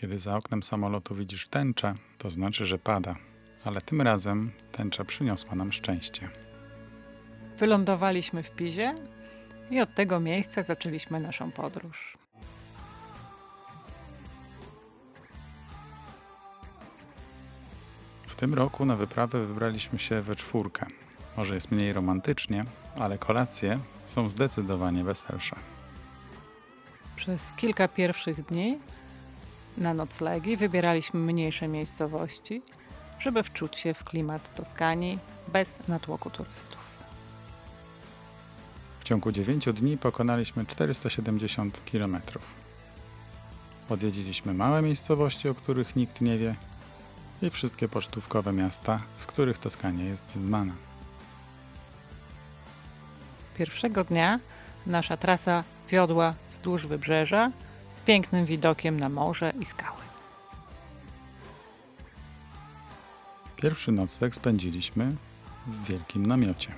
Kiedy za oknem samolotu widzisz tęczę, to znaczy, że pada. Ale tym razem tęcza przyniosła nam szczęście. Wylądowaliśmy w Pizie i od tego miejsca zaczęliśmy naszą podróż. W tym roku na wyprawę wybraliśmy się we czwórkę. Może jest mniej romantycznie, ale kolacje są zdecydowanie weselsze. Przez kilka pierwszych dni na noclegi wybieraliśmy mniejsze miejscowości, żeby wczuć się w klimat Toskanii bez natłoku turystów. W ciągu 9 dni pokonaliśmy 470 km. Odwiedziliśmy małe miejscowości, o których nikt nie wie, i wszystkie pocztówkowe miasta, z których Toskania jest znana. Pierwszego dnia nasza trasa wiodła wzdłuż wybrzeża z pięknym widokiem na morze i skały. Pierwszy nocleg spędziliśmy w wielkim namiocie.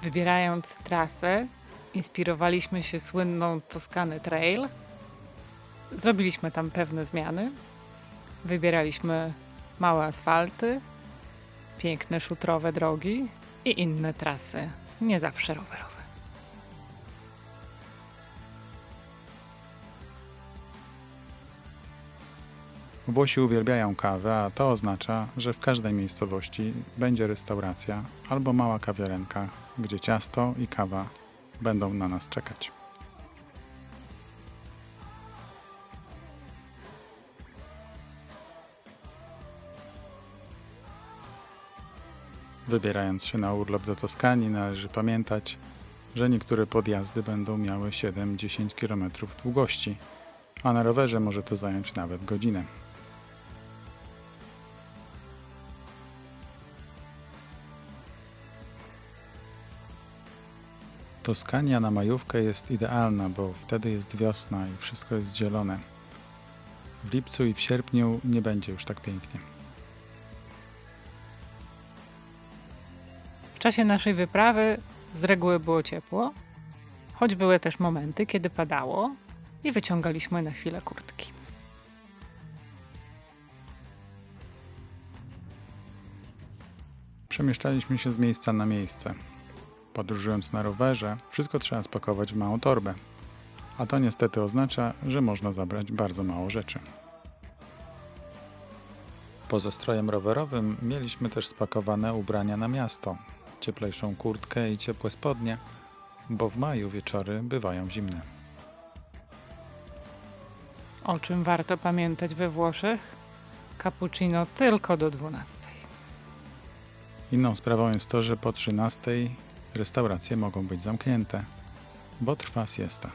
Wybierając trasę, inspirowaliśmy się słynną Toscany Trail. Zrobiliśmy tam pewne zmiany. Wybieraliśmy małe asfalty, piękne szutrowe drogi i inne trasy, nie zawsze rowerowe. Włosi uwielbiają kawę, a to oznacza, że w każdej miejscowości będzie restauracja albo mała kawiarenka, gdzie ciasto i kawa będą na nas czekać. Wybierając się na urlop do Toskanii, należy pamiętać, że niektóre podjazdy będą miały 7-10 km długości, a na rowerze może to zająć nawet godzinę. Toskania na majówkę jest idealna, bo wtedy jest wiosna i wszystko jest zielone. W lipcu i w sierpniu nie będzie już tak pięknie. W czasie naszej wyprawy z reguły było ciepło, choć były też momenty, kiedy padało i wyciągaliśmy na chwilę kurtki. Przemieszczaliśmy się z miejsca na miejsce. Podróżując na rowerze, wszystko trzeba spakować w małą torbę, a to niestety oznacza, że można zabrać bardzo mało rzeczy. Poza strojem rowerowym mieliśmy też spakowane ubrania na miasto, cieplejszą kurtkę i ciepłe spodnie, bo w maju wieczory bywają zimne. O czym warto pamiętać we Włoszech? Cappuccino tylko do 12. Inną sprawą jest to, że po 13 restauracje mogą być zamknięte, bo trwa siesta.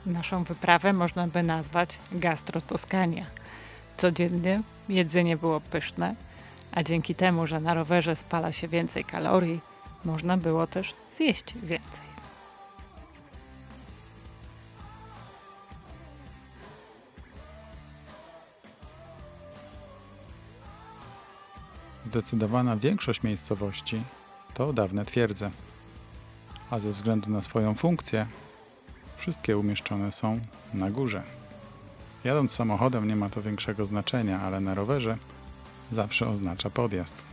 Naszą wyprawę można by nazwać Gastro Toskania. Codziennie jedzenie było pyszne, a dzięki temu, że na rowerze spala się więcej kalorii, można było też zjeść więcej. Zdecydowana większość miejscowości to dawne twierdze, a ze względu na swoją funkcję wszystkie umieszczone są na górze. Jadąc samochodem nie ma to większego znaczenia, ale na rowerze zawsze oznacza podjazd.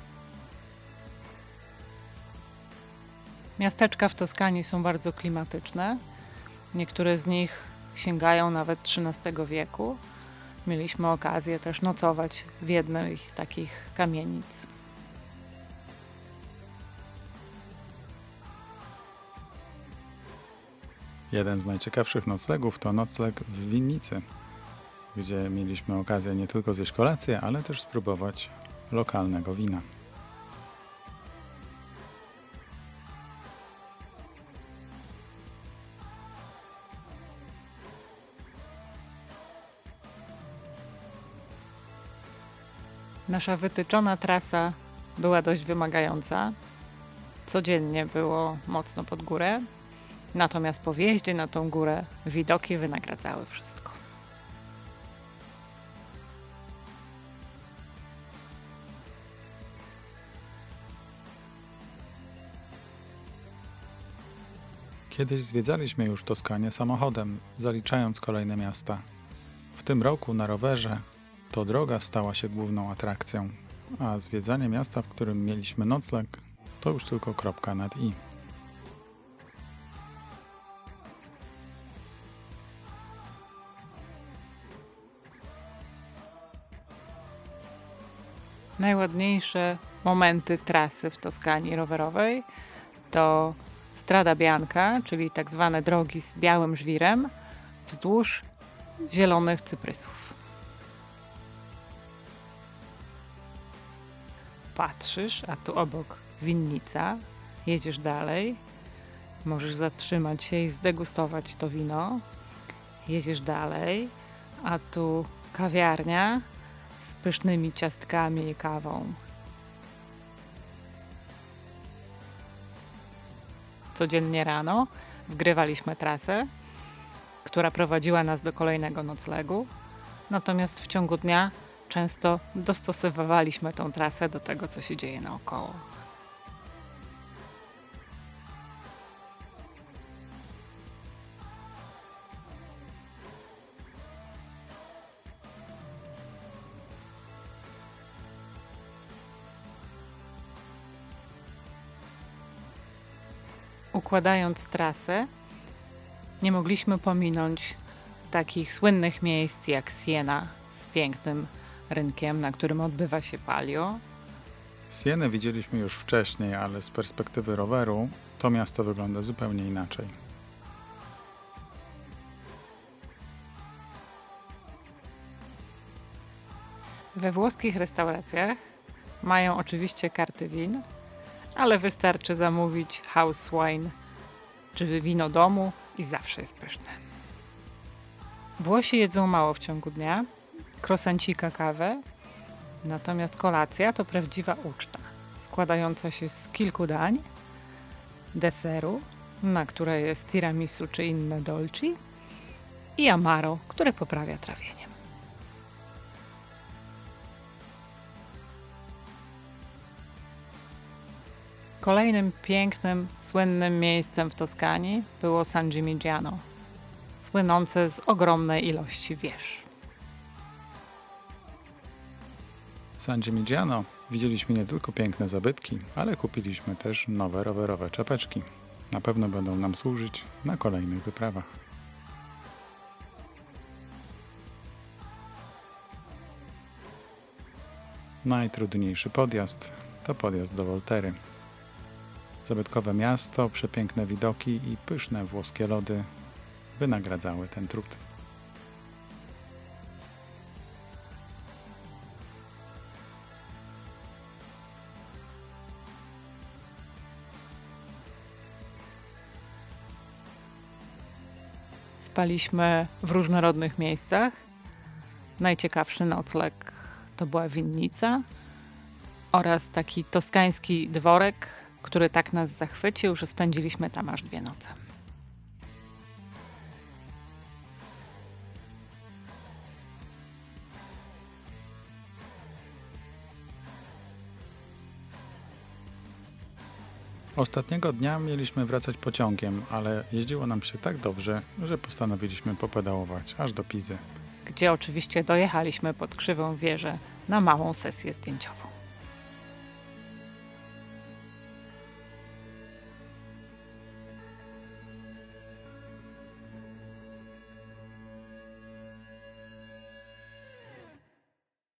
Miasteczka w Toskanii są bardzo klimatyczne. Niektóre z nich sięgają nawet XIII wieku. Mieliśmy okazję też nocować w jednej z takich kamienic. Jeden z najciekawszych noclegów to nocleg w winnicy, gdzie mieliśmy okazję nie tylko zjeść kolację, ale też spróbować lokalnego wina. Nasza wytyczona trasa była dość wymagająca. Codziennie było mocno pod górę, natomiast po wjeździe na tą górę widoki wynagradzały wszystko. Kiedyś zwiedzaliśmy już Toskanię samochodem, zaliczając kolejne miasta. W tym roku na rowerze to droga stała się główną atrakcją, a zwiedzanie miasta, w którym mieliśmy nocleg, to już tylko kropka nad i. Najładniejsze momenty trasy w Toskanii rowerowej to Strada Bianca, czyli tak zwane drogi z białym żwirem wzdłuż zielonych cyprysów. Patrzysz, a tu obok winnica, jedziesz dalej, możesz zatrzymać się i zdegustować to wino. Jedziesz dalej, a tu kawiarnia z pysznymi ciastkami i kawą. Codziennie rano wgrywaliśmy trasę, która prowadziła nas do kolejnego noclegu, natomiast w ciągu dnia często dostosowywaliśmy tą trasę do tego, co się dzieje naokoło. Układając trasę, nie mogliśmy pominąć takich słynnych miejsc jak Siena z pięknym rynkiem, na którym odbywa się palio. Sienę widzieliśmy już wcześniej, ale z perspektywy roweru to miasto wygląda zupełnie inaczej. We włoskich restauracjach mają oczywiście karty win, ale wystarczy zamówić house wine, czy wino domu i zawsze jest pyszne. Włosi jedzą mało w ciągu dnia, croissancika, kawę, natomiast kolacja to prawdziwa uczta, składająca się z kilku dań, deseru, na które jest tiramisu czy inne dolci, i amaro, które poprawia trawienie. Kolejnym pięknym, słynnym miejscem w Toskanii było San Gimignano, słynące z ogromnej ilości wież. W San Gimignano widzieliśmy nie tylko piękne zabytki, ale kupiliśmy też nowe rowerowe czapeczki. Na pewno będą nam służyć na kolejnych wyprawach. Najtrudniejszy podjazd to podjazd do Volterry. Zabytkowe miasto, przepiękne widoki i pyszne włoskie lody wynagradzały ten trud. Spaliśmy w różnorodnych miejscach. Najciekawszy nocleg to była winnica oraz taki toskański dworek, który tak nas zachwycił, że spędziliśmy tam aż 2 noce. Ostatniego dnia mieliśmy wracać pociągiem, ale jeździło nam się tak dobrze, że postanowiliśmy popedałować aż do Pizy. Gdzie oczywiście dojechaliśmy pod krzywą wieżę na małą sesję zdjęciową.